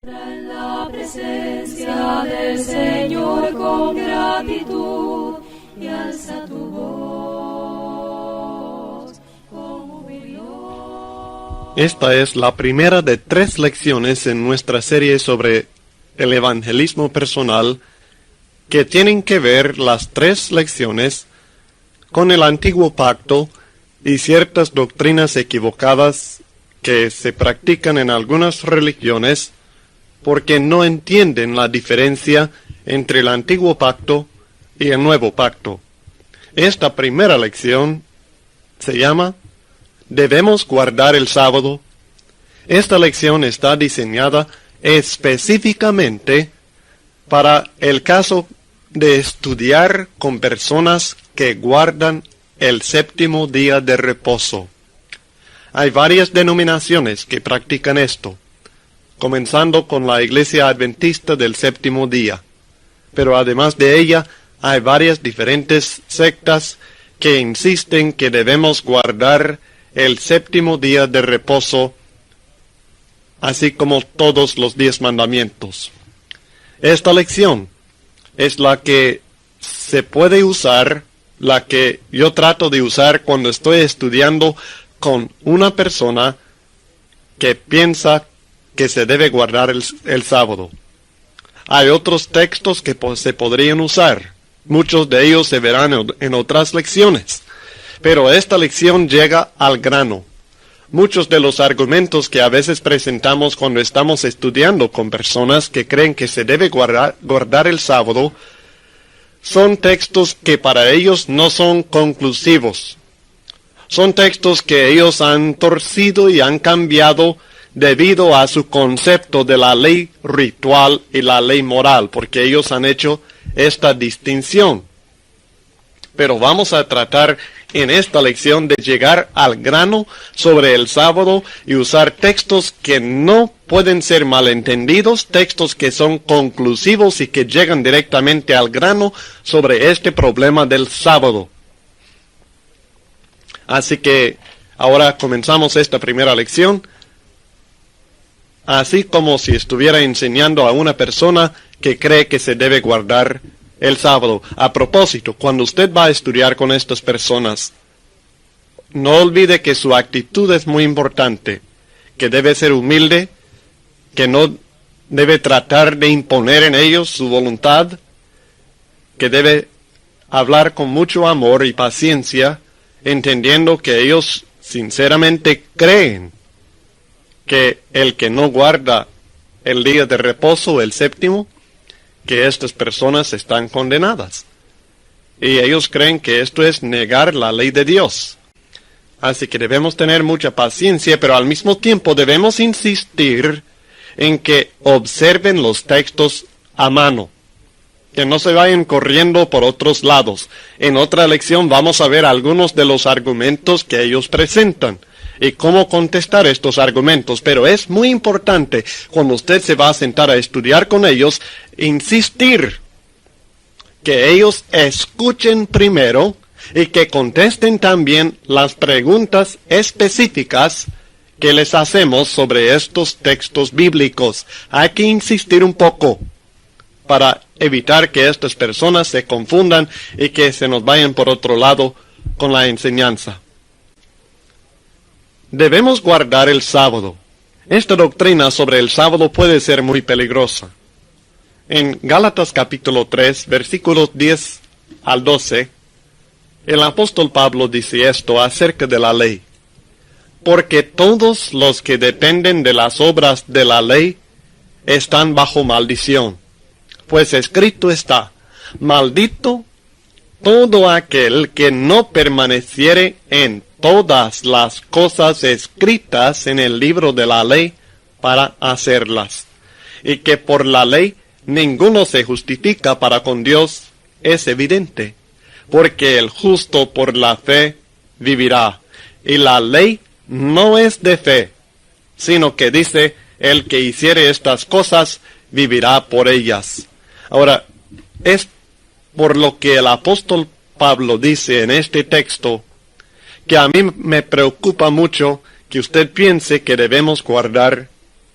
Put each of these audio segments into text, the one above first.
En la presencia del Señor con gratitud y alza tu voz con humildad. Esta es la primera de 3 lecciones en nuestra serie sobre el evangelismo personal, que tienen que ver las 3 lecciones con el antiguo pacto y ciertas doctrinas equivocadas que se practican en algunas religiones porque no entienden la diferencia entre el antiguo pacto y el nuevo pacto. Esta primera lección se llama ¿Debemos guardar el sábado? Esta lección está diseñada específicamente para el caso de estudiar con personas que guardan el séptimo día de reposo. Hay varias denominaciones que practican esto, comenzando con la Iglesia Adventista del Séptimo Día. Pero además de ella, hay varias diferentes sectas que insisten que debemos guardar el séptimo día de reposo, así como todos los 10 mandamientos. Esta lección es la que se puede usar, la que yo trato de usar cuando estoy estudiando con una persona que piensa que se debe guardar el sábado. Hay otros textos que se podrían usar. Muchos de ellos se verán en otras lecciones. Pero esta lección llega al grano. Muchos de los argumentos que a veces presentamos cuando estamos estudiando con personas que creen que se debe guardar el sábado son textos que para ellos no son conclusivos. Son textos que ellos han torcido y han cambiado debido a su concepto de la ley ritual y la ley moral, porque ellos han hecho esta distinción. Pero vamos a tratar en esta lección de llegar al grano sobre el sábado y usar textos que no pueden ser malentendidos, textos que son conclusivos y que llegan directamente al grano sobre este problema del sábado. Así que ahora comenzamos esta primera lección, así como si estuviera enseñando a una persona que cree que se debe guardar el sábado. A propósito, cuando usted va a estudiar con estas personas, no olvide que su actitud es muy importante, que debe ser humilde, que no debe tratar de imponer en ellos su voluntad, que debe hablar con mucho amor y paciencia, entendiendo que ellos sinceramente creen que el que no guarda el día de reposo, el séptimo, que estas personas están condenadas. Y ellos creen que esto es negar la ley de Dios. Así que debemos tener mucha paciencia, pero al mismo tiempo debemos insistir en que observen los textos a mano, que no se vayan corriendo por otros lados. En otra lección vamos a ver algunos de los argumentos que ellos presentan y cómo contestar estos argumentos, pero es muy importante cuando usted se va a sentar a estudiar con ellos, insistir que ellos escuchen primero y que contesten también las preguntas específicas que les hacemos sobre estos textos bíblicos. Hay que insistir un poco para evitar que estas personas se confundan y que se nos vayan por otro lado con la enseñanza. Debemos guardar el sábado. Esta doctrina sobre el sábado puede ser muy peligrosa. En Gálatas capítulo 3, versículos 10 al 12, el apóstol Pablo dice esto acerca de la ley. Porque todos los que dependen de las obras de la ley están bajo maldición. Pues escrito está, maldito todo aquel que no permaneciere en todas las cosas escritas en el libro de la ley para hacerlas. Y que por la ley ninguno se justifica para con Dios es evidente, porque el justo por la fe vivirá. Y la ley no es de fe, sino que dice, el que hiciere estas cosas vivirá por ellas. Ahora, es por lo que el apóstol Pablo dice en este texto, que a mí me preocupa mucho que usted piense que debemos guardar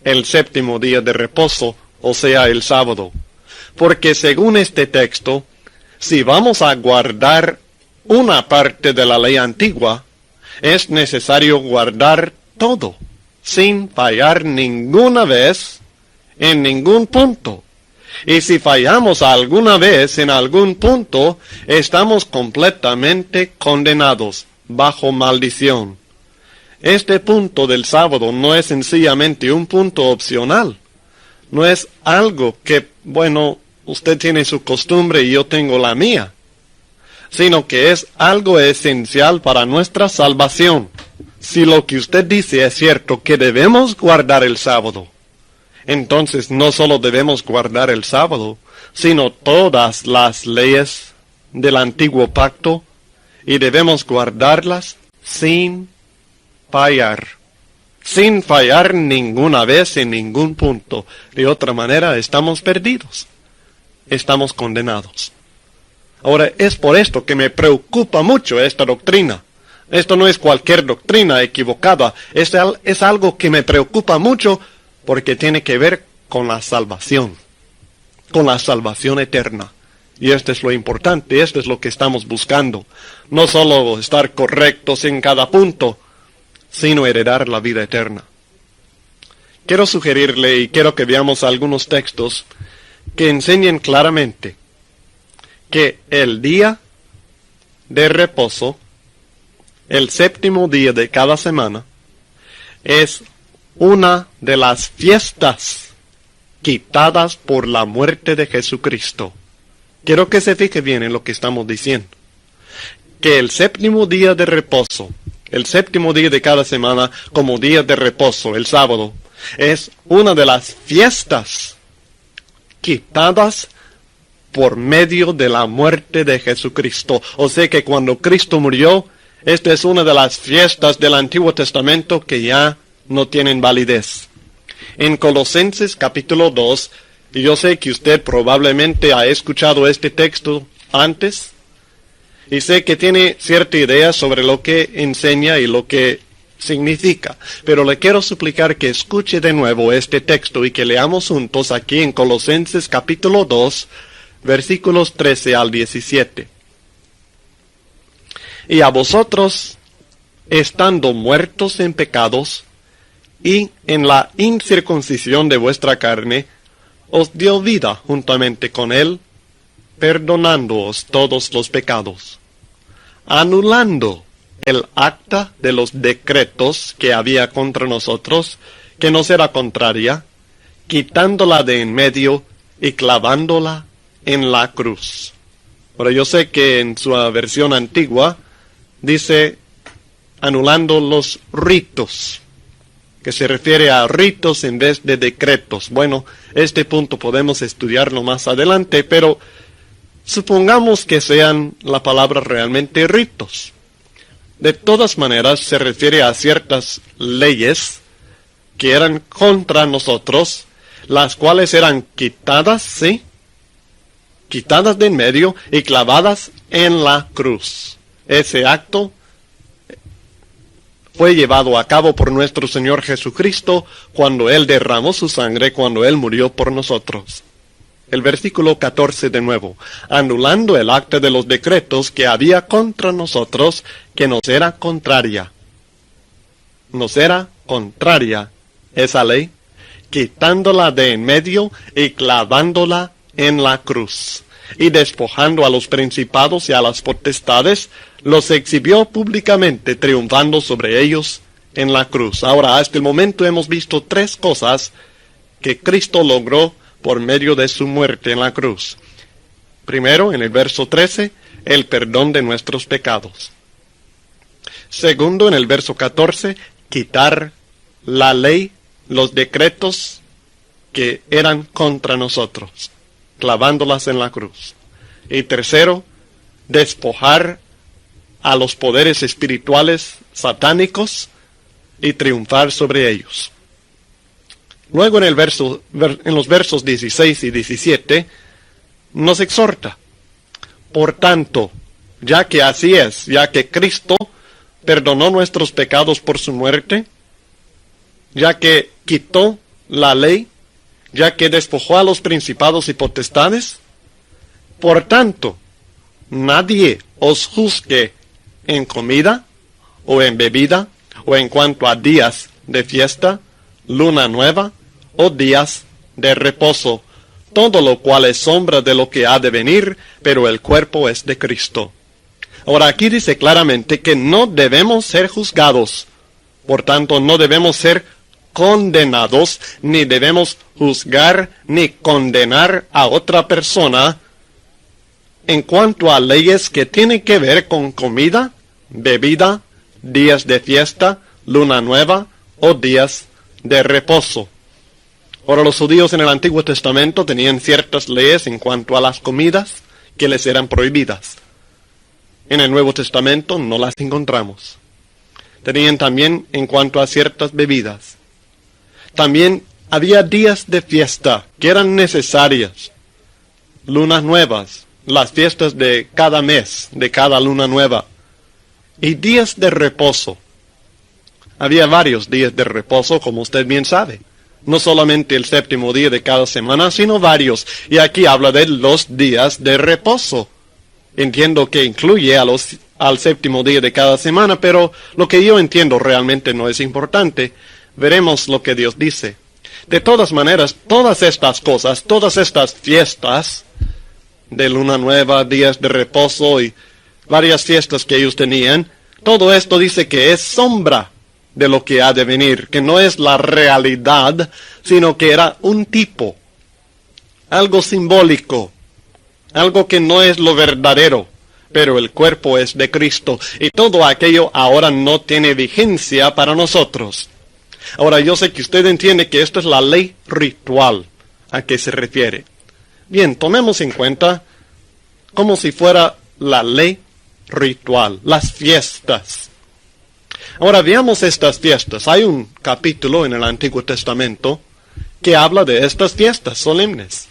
el séptimo día de reposo, o sea, el sábado. Porque según este texto, si vamos a guardar una parte de la ley antigua, es necesario guardar todo, sin fallar ninguna vez en ningún punto. Y si fallamos alguna vez en algún punto, estamos completamente condenados, bajo maldición. Este punto del sábado no es sencillamente un punto opcional. No es algo que, bueno, usted tiene su costumbre y yo tengo la mía, sino que es algo esencial para nuestra salvación. Si lo que usted dice es cierto, que debemos guardar el sábado, entonces no solo debemos guardar el sábado, sino todas las leyes del antiguo pacto, y debemos guardarlas sin fallar. Sin fallar ninguna vez en ningún punto. De otra manera, estamos perdidos. Estamos condenados. Ahora, es por esto que me preocupa mucho esta doctrina. Esto no es cualquier doctrina equivocada. Es algo que me preocupa mucho porque tiene que ver con la salvación. Con la salvación eterna. Y esto es lo importante, esto es lo que estamos buscando. No solo estar correctos en cada punto, sino heredar la vida eterna. Quiero sugerirle y quiero que veamos algunos textos que enseñen claramente que el día de reposo, el séptimo día de cada semana, es una de las fiestas quitadas por la muerte de Jesucristo. Quiero que se fije bien en lo que estamos diciendo. Que el séptimo día de reposo, el séptimo día de cada semana como día de reposo, el sábado, es una de las fiestas quitadas por medio de la muerte de Jesucristo. O sea que cuando Cristo murió, esta es una de las fiestas del Antiguo Testamento que ya no tienen validez. En Colosenses capítulo 2, y yo sé que usted probablemente ha escuchado este texto antes, y sé que tiene cierta idea sobre lo que enseña y lo que significa, pero le quiero suplicar que escuche de nuevo este texto y que leamos juntos aquí en Colosenses capítulo 2, versículos 13 al 17. Y a vosotros, estando muertos en pecados y en la incircuncisión de vuestra carne, os dio vida juntamente con él, perdonándoos todos los pecados, anulando el acta de los decretos que había contra nosotros, que nos era contraria, quitándola de en medio y clavándola en la cruz. Ahora yo sé que en su versión antigua dice anulando los ritos, que se refiere a ritos en vez de decretos. Bueno, este punto podemos estudiarlo más adelante, pero supongamos que sean la palabra realmente ritos. De todas maneras, se refiere a ciertas leyes que eran contra nosotros, las cuales eran quitadas, ¿sí? Quitadas de en medio y clavadas en la cruz. Ese acto fue llevado a cabo por nuestro Señor Jesucristo cuando Él derramó su sangre, cuando Él murió por nosotros. El versículo 14 de nuevo, anulando el acta de los decretos que había contra nosotros, que nos era contraria. Nos era contraria esa ley, quitándola de en medio y clavándola en la cruz. Y despojando a los principados y a las potestades, los exhibió públicamente, triunfando sobre ellos en la cruz. Ahora, hasta el momento hemos visto tres cosas que Cristo logró por medio de su muerte en la cruz. Primero, en el verso 13, el perdón de nuestros pecados. Segundo, en el verso 14, quitar la ley, los decretos que eran contra nosotros, clavándolas en la cruz. Y tercero, despojar a los poderes espirituales satánicos y triunfar sobre ellos. Luego en los versos 16 y 17 nos exhorta. Por tanto, ya que así es, ya que Cristo perdonó nuestros pecados por su muerte, ya que quitó la ley, ya que despojó a los principados y potestades? Por tanto, nadie os juzgue en comida, o en bebida, o en cuanto a días de fiesta, luna nueva, o días de reposo, todo lo cual es sombra de lo que ha de venir, pero el cuerpo es de Cristo. Ahora aquí dice claramente que no debemos ser juzgados, por tanto no debemos ser condenados, ni debemos juzgar ni condenar a otra persona en cuanto a leyes que tienen que ver con comida, bebida, días de fiesta, luna nueva o días de reposo. Ahora los judíos en el Antiguo Testamento tenían ciertas leyes en cuanto a las comidas que les eran prohibidas. En el Nuevo Testamento no las encontramos. Tenían también en cuanto a ciertas bebidas. También había días de fiesta que eran necesarias. Lunas nuevas, las fiestas de cada mes, de cada luna nueva. Y días de reposo. Había varios días de reposo, como usted bien sabe. No solamente el séptimo día de cada semana, sino varios. Y aquí habla de los días de reposo. Entiendo que incluye al séptimo día de cada semana, pero lo que yo entiendo realmente no es importante. Veremos lo que Dios dice. De todas maneras, todas estas cosas, todas estas fiestas de luna nueva, días de reposo y varias fiestas que ellos tenían, todo esto dice que es sombra de lo que ha de venir, que no es la realidad, sino que era un tipo, algo simbólico, algo que no es lo verdadero, pero el cuerpo es de Cristo, y todo aquello ahora no tiene vigencia para nosotros. Ahora yo sé que usted entiende que esto es la ley ritual a que se refiere. Bien, tomemos en cuenta como si fuera la ley ritual, las fiestas. Ahora veamos estas fiestas. Hay un capítulo en el Antiguo Testamento que habla de estas fiestas solemnes.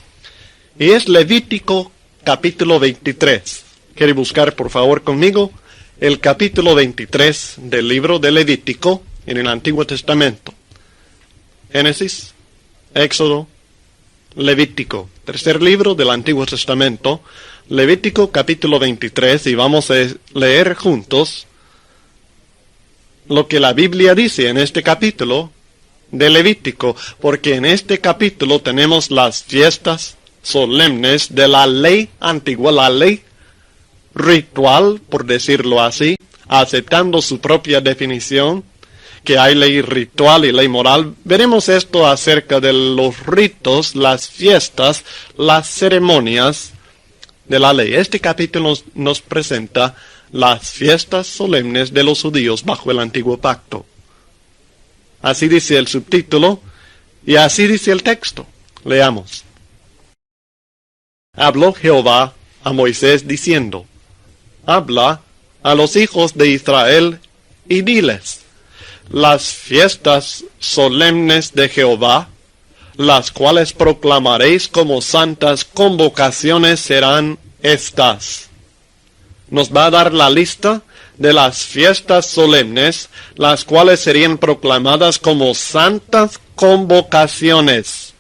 Y es Levítico capítulo 23. ¿Quiere buscar por favor conmigo el capítulo 23 del libro de Levítico en el Antiguo Testamento? Génesis, Éxodo, Levítico. Tercer libro del Antiguo Testamento. Levítico capítulo 23 y vamos a leer juntos lo que la Biblia dice en este capítulo de Levítico, porque en este capítulo tenemos las fiestas solemnes de la ley antigua, la ley ritual, por decirlo así, aceptando su propia definición, que hay ley ritual y ley moral. Veremos esto acerca de los ritos, las fiestas, las ceremonias de la ley. Este capítulo nos presenta las fiestas solemnes de los judíos bajo el antiguo pacto. Así dice el subtítulo y así dice el texto. Leamos. Habló Jehová a Moisés diciendo: habla a los hijos de Israel y diles: las fiestas solemnes de Jehová, las cuales proclamaréis como santas convocaciones, serán estas. Nos va a dar la lista de las fiestas solemnes, las cuales serían proclamadas como santas convocaciones.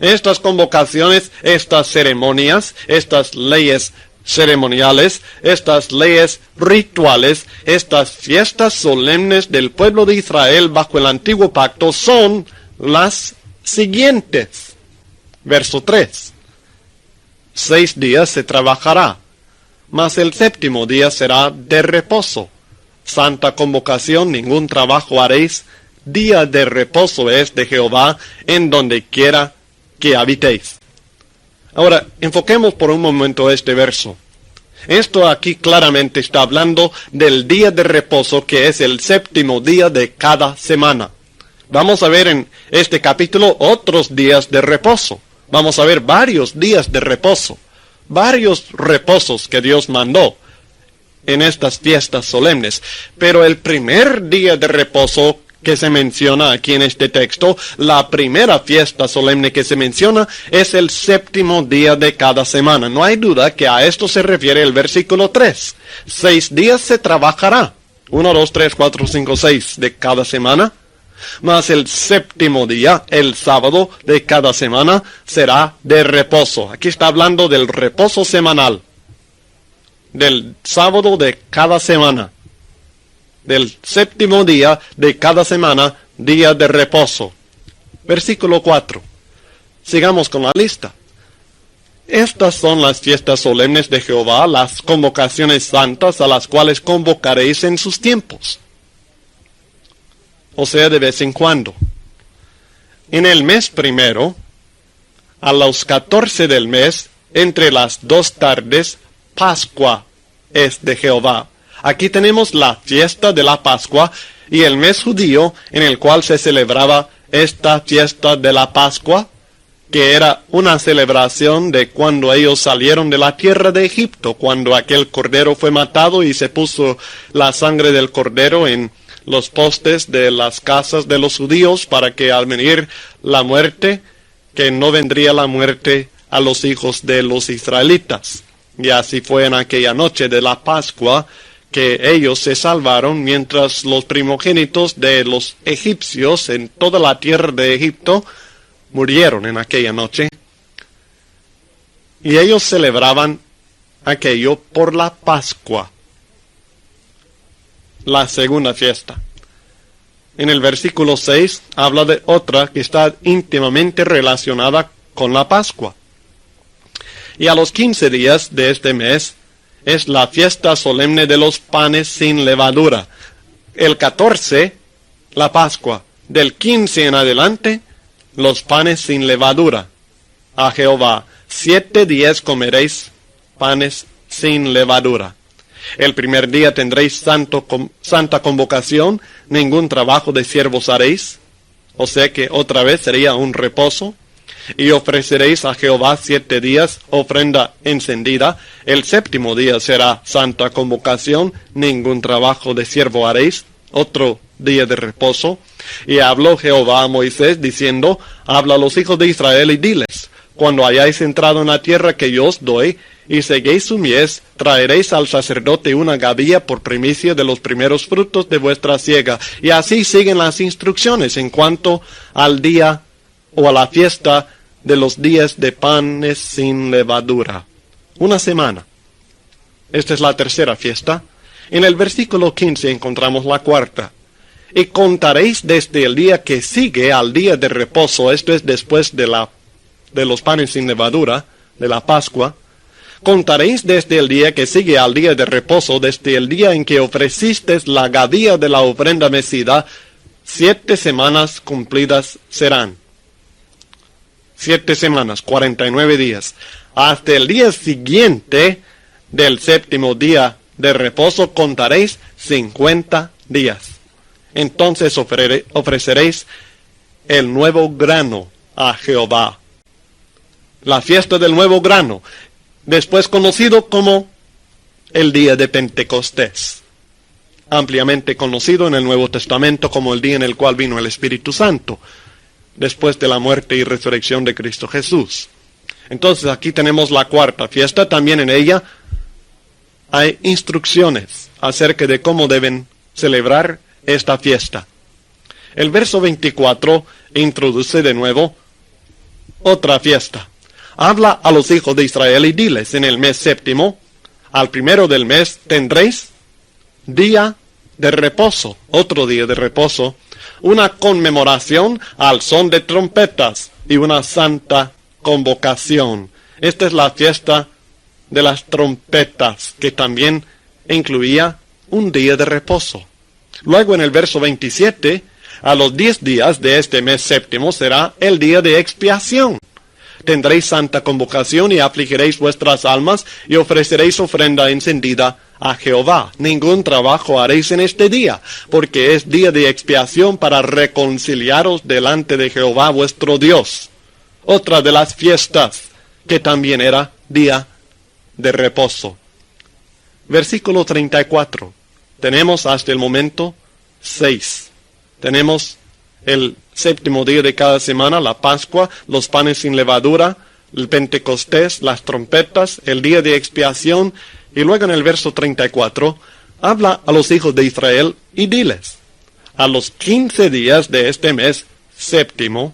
Estas convocaciones, estas ceremonias, estas leyes ceremoniales, estas leyes rituales, estas fiestas solemnes del pueblo de Israel bajo el antiguo pacto son las siguientes. Verso 3. 6 días se trabajará, mas el séptimo día será de reposo. Santa convocación, ningún trabajo haréis. Día de reposo es de Jehová, en donde quiera que habitéis. Ahora, enfoquemos por un momento este verso. Esto aquí claramente está hablando del día de reposo, que es el séptimo día de cada semana. Vamos a ver en este capítulo otros días de reposo. Vamos a ver varios días de reposo. Varios reposos que Dios mandó en estas fiestas solemnes. Pero el primer día de reposo que se menciona aquí en este texto, la primera fiesta solemne que se menciona, es el séptimo día de cada semana. No hay duda que a esto se refiere el versículo 3. 6 días se trabajará. 1, 2, 3, 4, 5, 6 de cada semana. Mas el séptimo día, el sábado de cada semana, será de reposo. Aquí está hablando del reposo semanal. Del sábado de cada semana. Del séptimo día de cada semana, día de reposo. Versículo 4. Sigamos con la lista. Estas son las fiestas solemnes de Jehová, las convocaciones santas a las cuales convocaréis en sus tiempos. O sea, de vez en cuando. En el mes primero, a los 14 del mes, entre las 2 tardes, Pascua es de Jehová. Aquí tenemos la fiesta de la Pascua y el mes judío en el cual se celebraba esta fiesta de la Pascua, que era una celebración de cuando ellos salieron de la tierra de Egipto, cuando aquel cordero fue matado y se puso la sangre del cordero en los postes de las casas de los judíos para que al venir la muerte, que no vendría la muerte a los hijos de los israelitas. Y así fue en aquella noche de la Pascua que ellos se salvaron mientras los primogénitos de los egipcios en toda la tierra de Egipto murieron en aquella noche. Y ellos celebraban aquello por la Pascua, la segunda fiesta. En el versículo 6 habla de otra que está íntimamente relacionada con la Pascua. Y a los 15 días de este mes es la fiesta solemne de los panes sin levadura. El 14, la Pascua. Del 15 en adelante, los panes sin levadura. A Jehová, 7 días comeréis panes sin levadura. El primer día tendréis santa convocación, ningún trabajo de siervos haréis. O sea que otra vez sería un reposo. Y ofreceréis a Jehová 7 días ofrenda encendida. El séptimo día será santa convocación, ningún trabajo de siervo haréis. Otro día de reposo. Y habló Jehová a Moisés diciendo, habla a los hijos de Israel y diles, cuando hayáis entrado en la tierra que yo os doy, y seguéis su mies, traeréis al sacerdote una gavilla por primicia de los primeros frutos de vuestra siega. Y así siguen las instrucciones en cuanto al día o a la fiesta de los días de panes sin levadura. Una semana. Esta es la tercera fiesta. En el versículo 15 encontramos la cuarta. Y contaréis desde el día que sigue al día de reposo, esto es después de los panes sin levadura, de la Pascua. Contaréis desde el día que sigue al día de reposo, desde el día en que ofrecisteis la gavilla de la ofrenda mecida, 7 semanas cumplidas serán. 7 semanas, 49 días. Hasta el día siguiente del séptimo día de reposo contaréis 50 días. Entonces ofreceréis el nuevo grano a Jehová. La fiesta del nuevo grano, después conocido como el día de Pentecostés. Ampliamente conocido en el Nuevo Testamento como el día en el cual vino el Espíritu Santo, después de la muerte y resurrección de Cristo Jesús. Entonces aquí tenemos la cuarta fiesta. También en ella hay instrucciones acerca de cómo deben celebrar esta fiesta. El verso 24 introduce de nuevo otra fiesta. Habla a los hijos de Israel y diles, en el mes séptimo, al primero del mes tendréis día de reposo, otro día de reposo, una conmemoración al son de trompetas y una santa convocación. Esta es la fiesta de las trompetas, que también incluía un día de reposo. Luego en el verso 27, a los 10 días de este mes séptimo será el día de expiación. Tendréis santa convocación y afligiréis vuestras almas y ofreceréis ofrenda encendida a Jehová. Ningún trabajo haréis en este día, porque es día de expiación para reconciliaros delante de Jehová vuestro Dios. Otra de las fiestas que también era día de reposo. Versículo 34. Tenemos hasta el momento 6. Tenemos el séptimo día de cada semana, la Pascua, los panes sin levadura, el Pentecostés, las trompetas, el día de expiación. Y luego en el verso 34, habla a los hijos de Israel y diles, A los 15 días de este mes séptimo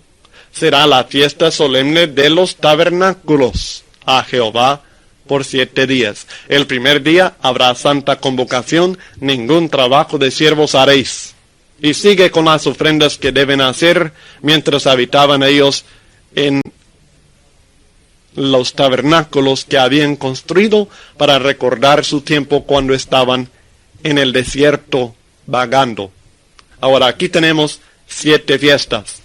será la fiesta solemne de los tabernáculos a Jehová por 7 días. El primer día habrá santa convocación, ningún trabajo de siervos haréis. Y sigue con las ofrendas que deben hacer mientras habitaban ellos en los tabernáculos que habían construido para recordar su tiempo cuando estaban en el desierto vagando. Ahora aquí tenemos 7 fiestas.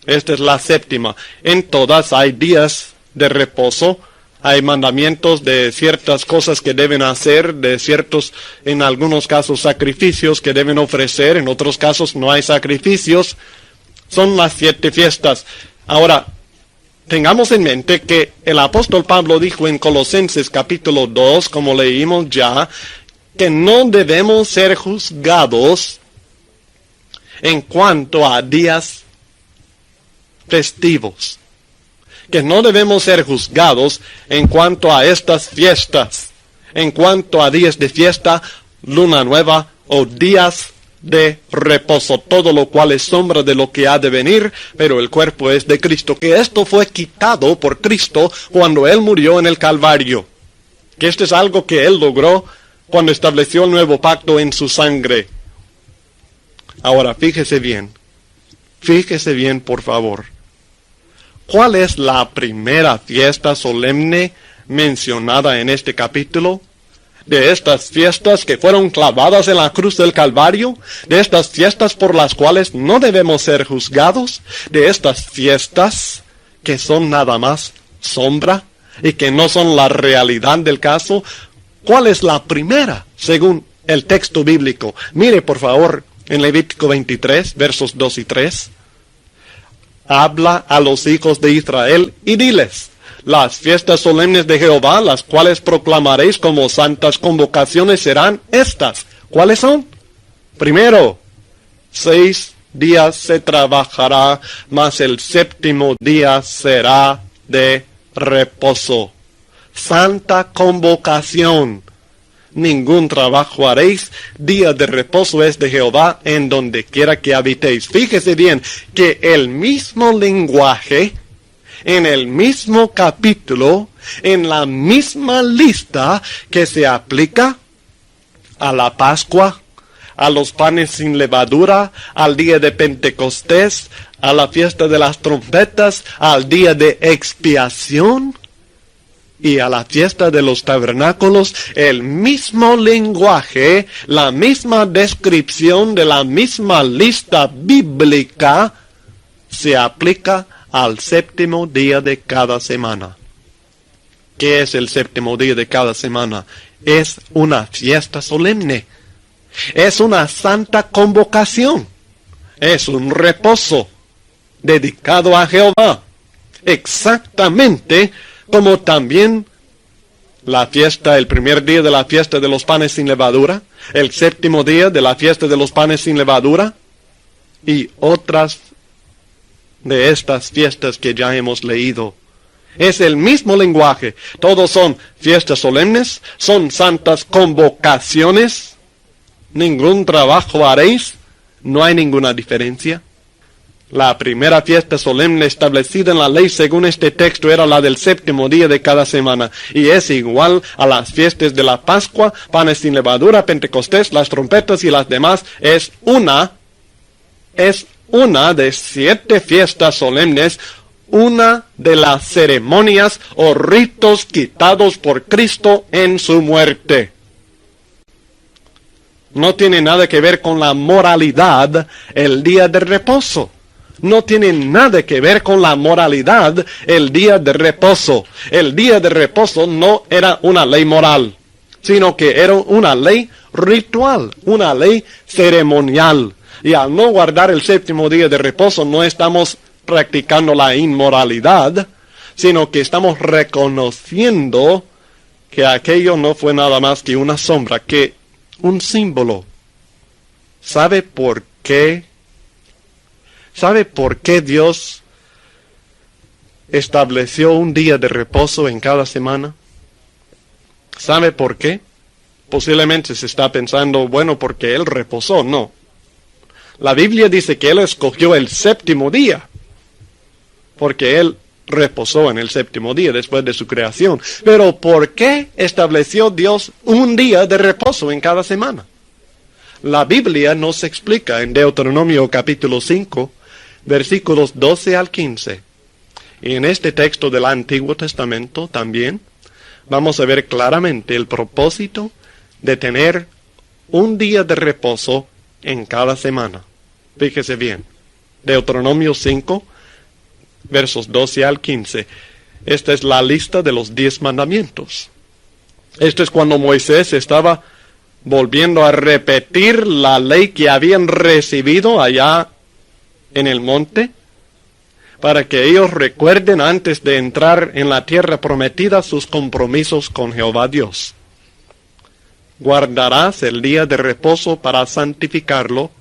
Esta es la séptima. En todas hay días de reposo. Hay mandamientos de ciertas cosas que deben hacer, de ciertos, en algunos casos, sacrificios que deben ofrecer. En otros casos no hay sacrificios. Son las 7 fiestas. Ahora, tengamos en mente que el apóstol Pablo dijo en Colosenses capítulo 2, como leímos ya, que no debemos ser juzgados en cuanto a días festivos. Que no debemos ser juzgados en cuanto a estas fiestas, en cuanto a días de fiesta, luna nueva o días de reposo, todo lo cual es sombra de lo que ha de venir, pero el cuerpo es de Cristo, que esto fue quitado por Cristo cuando Él murió en el Calvario, que esto es algo que Él logró cuando estableció el nuevo pacto en su sangre. Ahora, fíjese bien por favor. ¿Cuál es la primera fiesta solemne mencionada en este capítulo? De estas fiestas que fueron clavadas en la cruz del Calvario, de estas fiestas por las cuales no debemos ser juzgados, de estas fiestas que son nada más sombra y que no son la realidad del caso. ¿Cuál es la primera según el texto bíblico? Mire por favor en Levítico 23, versos 2 y 3. Habla a los hijos de Israel y diles: las fiestas solemnes de Jehová, las cuales proclamaréis como santas convocaciones, serán estas. ¿Cuáles son? Primero, 6 días se trabajará, mas el séptimo día será de reposo. Santa convocación. Ningún trabajo haréis, día de reposo es de Jehová en donde quiera que habitéis. Fíjese bien que el mismo lenguaje, en el mismo capítulo, en la misma lista que se aplica a la Pascua, a los panes sin levadura, al día de Pentecostés, a la fiesta de las trompetas, al día de expiación y a la fiesta de los tabernáculos, el mismo lenguaje, la misma descripción de la misma lista bíblica se aplica al séptimo día de cada semana. ¿Qué es el séptimo día de cada semana? Es una fiesta solemne. Es una santa convocación. Es un reposo dedicado a Jehová. Exactamente como también la fiesta, el primer día de la fiesta de los panes sin levadura, el séptimo día de la fiesta de los panes sin levadura y otras de estas fiestas que ya hemos leído. Es el mismo lenguaje. Todos son fiestas solemnes, son santas convocaciones. Ningún trabajo haréis. No hay ninguna diferencia. La primera fiesta solemne establecida en la ley según este texto era la del séptimo día de cada semana. Y es igual a las fiestas de la Pascua, panes sin levadura, Pentecostés, las trompetas y las demás. Es una de 7 fiestas solemnes, una de las ceremonias o ritos quitados por Cristo en su muerte. No tiene nada que ver con la moralidad el día de reposo. No tiene nada que ver con la moralidad el día de reposo. El día de reposo no era una ley moral, sino que era una ley ritual, una ley ceremonial. Y al no guardar el séptimo día de reposo no estamos practicando la inmoralidad, sino que estamos reconociendo que aquello no fue nada más que una sombra, que un símbolo. ¿Sabe por qué? ¿Sabe por qué Dios estableció un día de reposo en cada semana? ¿Sabe por qué? Posiblemente se está pensando, bueno, porque Él reposó. No. La Biblia dice que Él escogió el séptimo día, porque Él reposó en el séptimo día después de su creación. Pero ¿por qué estableció Dios un día de reposo en cada semana? La Biblia nos explica en Deuteronomio capítulo 5, versículos 12 al 15. Y en este texto del Antiguo Testamento también vamos a ver claramente el propósito de tener un día de reposo en cada semana. Fíjese bien, Deuteronomio 5, versos 12 al 15. Esta es la lista de los 10 mandamientos. Esto es cuando Moisés estaba volviendo a repetir la ley que habían recibido allá en el monte, para que ellos recuerden antes de entrar en la tierra prometida sus compromisos con Jehová Dios. Guardarás el día de reposo para santificarlo,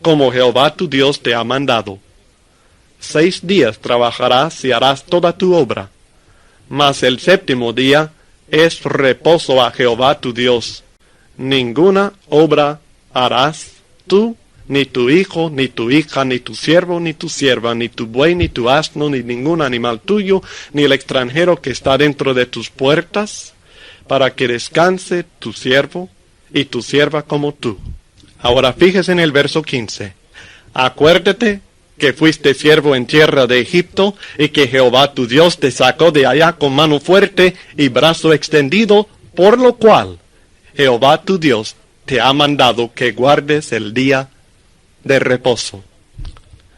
como Jehová tu Dios te ha mandado. 6 días trabajarás y harás toda tu obra, mas el séptimo día es reposo a Jehová tu Dios. Ninguna obra harás tú, ni tu hijo, ni tu hija, ni tu siervo, ni tu sierva, ni tu buey, ni tu asno, ni ningún animal tuyo, ni el extranjero que está dentro de tus puertas, para que descanse tu siervo y tu sierva como tú. Ahora fíjese en el verso 15. Acuérdate que fuiste siervo en tierra de Egipto, y que Jehová tu Dios te sacó de allá con mano fuerte y brazo extendido, por lo cual Jehová tu Dios te ha mandado que guardes el día de reposo.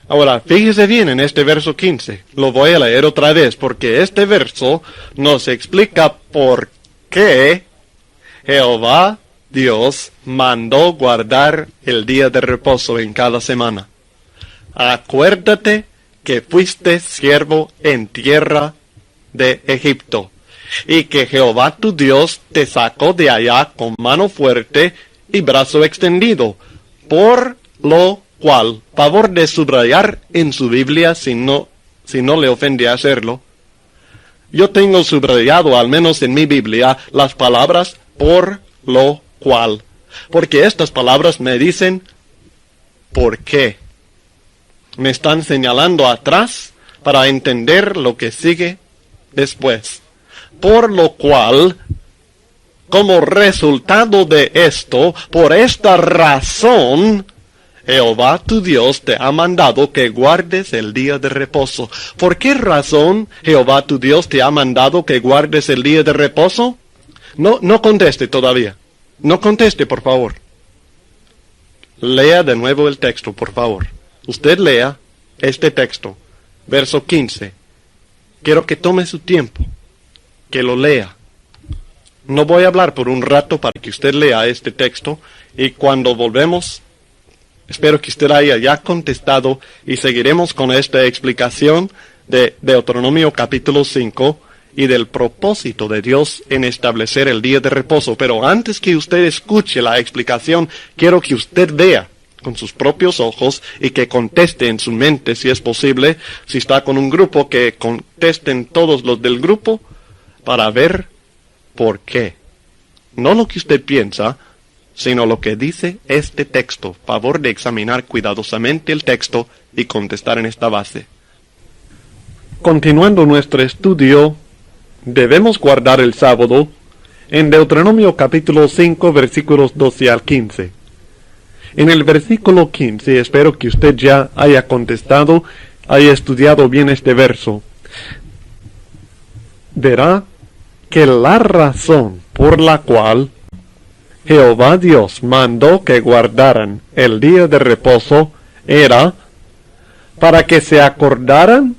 Ahora, fíjese bien en este verso 15. Lo voy a leer otra vez, porque este verso nos explica por qué Jehová Dios mandó guardar el día de reposo en cada semana. Acuérdate que fuiste siervo en tierra de Egipto, y que Jehová tu Dios te sacó de allá con mano fuerte y brazo extendido, por lo cual, favor de subrayar en su Biblia si no le ofende hacerlo. Yo tengo subrayado, al menos en mi Biblia, las palabras por lo cual, porque estas palabras me dicen por qué. Me están señalando atrás para entender lo que sigue después. Por lo cual, como resultado de esto, por esta razón, Jehová tu Dios te ha mandado que guardes el día de reposo. ¿Por qué razón Jehová tu Dios te ha mandado que guardes el día de reposo? No conteste todavía. No conteste, por favor. Lea de nuevo el texto, por favor. Usted lea este texto, verso 15. Quiero que tome su tiempo, que lo lea. No voy a hablar por un rato para que usted lea este texto, y cuando volvemos, espero que usted haya ya contestado, y seguiremos con esta explicación de Deuteronomio capítulo 5 y del propósito de Dios en establecer el día de reposo. Pero antes que usted escuche la explicación, quiero que usted vea con sus propios ojos y que conteste en su mente, si es posible, si está con un grupo, que contesten todos los del grupo para ver por qué. No lo que usted piensa, sino lo que dice este texto. Favor de examinar cuidadosamente el texto y contestar en esta base. Continuando nuestro estudio, debemos guardar el sábado en Deuteronomio capítulo 5, versículos 12 al 15. En el versículo 15, espero que usted ya haya contestado, haya estudiado bien este verso. Verá que la razón por la cual Jehová Dios mandó que guardaran el día de reposo era para que se acordaran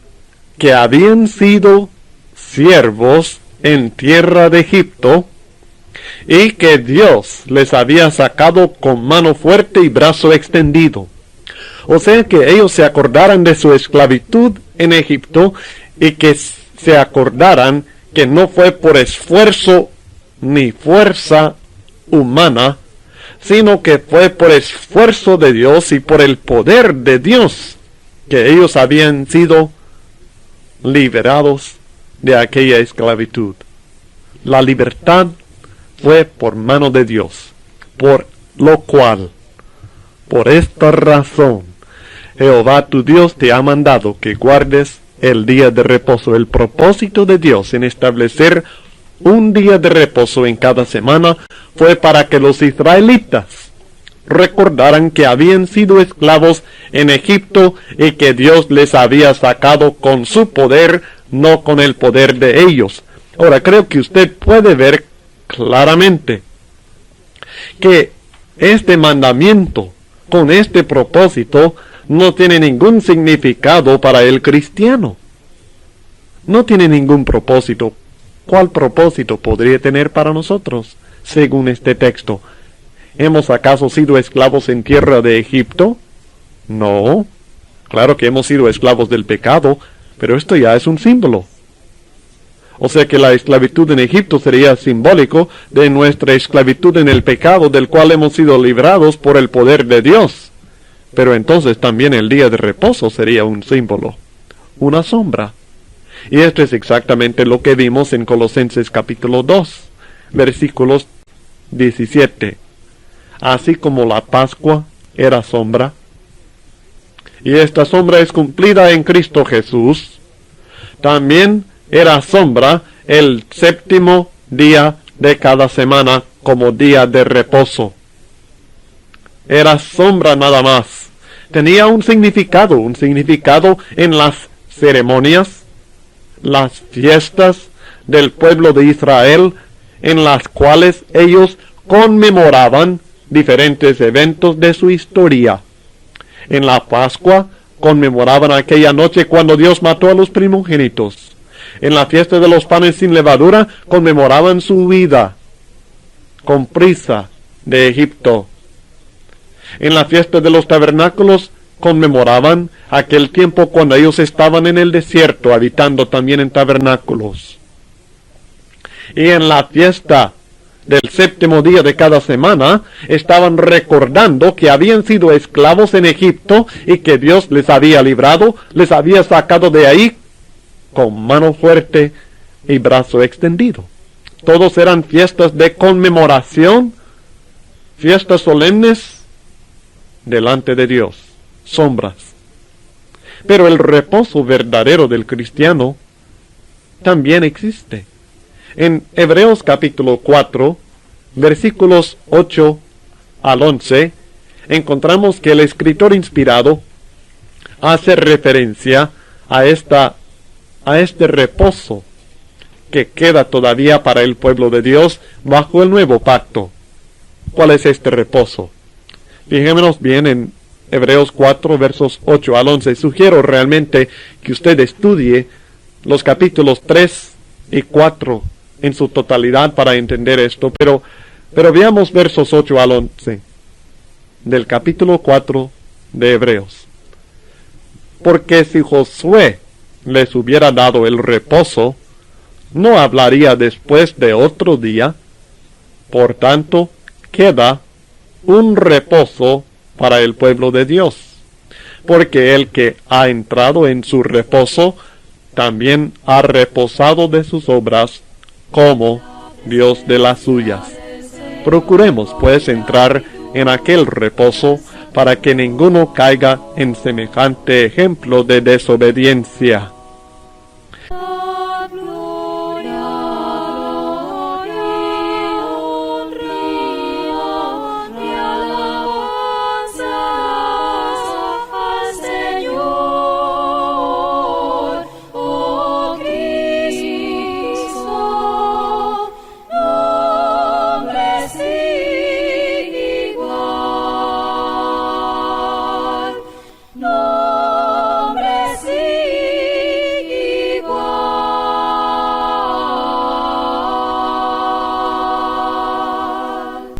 que habían sido siervos en tierra de Egipto, y que Dios les había sacado con mano fuerte y brazo extendido. O sea, que ellos se acordaran de su esclavitud en Egipto, y que se acordaran que no fue por esfuerzo ni fuerza humana, sino que fue por esfuerzo de Dios y por el poder de Dios que ellos habían sido liberados de aquella esclavitud. La libertad fue por mano de Dios, por lo cual Por esta razón, Jehová tu Dios te ha mandado que guardes el día de reposo. El propósito de Dios en establecer un día de reposo en cada semana fue para que los israelitas recordaran que habían sido esclavos en Egipto y que Dios les había sacado con su poder, no con el poder de ellos. Ahora, creo que usted puede ver claramente que este mandamiento con este propósito no tiene ningún significado para el cristiano. No tiene ningún propósito. ¿Cuál propósito podría tener para nosotros, según este texto? ¿Hemos acaso sido esclavos en tierra de Egipto? No. Claro que hemos sido esclavos del pecado, pero esto ya es un símbolo. O sea que la esclavitud en Egipto sería simbólico de nuestra esclavitud en el pecado, del cual hemos sido librados por el poder de Dios. Pero entonces también el día de reposo sería un símbolo, una sombra. Y esto es exactamente lo que vimos en Colosenses capítulo 2, versículos 17. Así como la Pascua era sombra, y esta sombra es cumplida en Cristo Jesús, también era sombra el séptimo día de cada semana como día de reposo. Era sombra nada más. Tenía un significado en las ceremonias, las fiestas del pueblo de Israel, en las cuales ellos conmemoraban diferentes eventos de su historia. En la Pascua conmemoraban aquella noche cuando Dios mató a los primogénitos. En la fiesta de los panes sin levadura conmemoraban su huida con prisa de Egipto. En la fiesta de los tabernáculos conmemoraban aquel tiempo cuando ellos estaban en el desierto, habitando también en tabernáculos. Y en la fiesta del séptimo día de cada semana, estaban recordando que habían sido esclavos en Egipto y que Dios les había librado, les había sacado de ahí con mano fuerte y brazo extendido. Todos eran fiestas de conmemoración, fiestas solemnes delante de Dios, sombras. Pero el reposo verdadero del cristiano también existe. En Hebreos capítulo 4, versículos 8 al 11, encontramos que el escritor inspirado hace referencia a este reposo que queda todavía para el pueblo de Dios bajo el nuevo pacto. ¿Cuál es este reposo? Fijémonos bien en Hebreos 4, versos 8 al 11. Sugiero realmente que usted estudie los capítulos 3 y 4 en su totalidad para entender esto, pero veamos versos 8 al 11 del capítulo 4 de Hebreos. Porque si Josué les hubiera dado el reposo, no hablaría después de otro día. Por tanto, queda un reposo para el pueblo de Dios, porque el que ha entrado en su reposo también ha reposado de sus obras, como Dios de las suyas. Procuremos pues entrar en aquel reposo para que ninguno caiga en semejante ejemplo de desobediencia.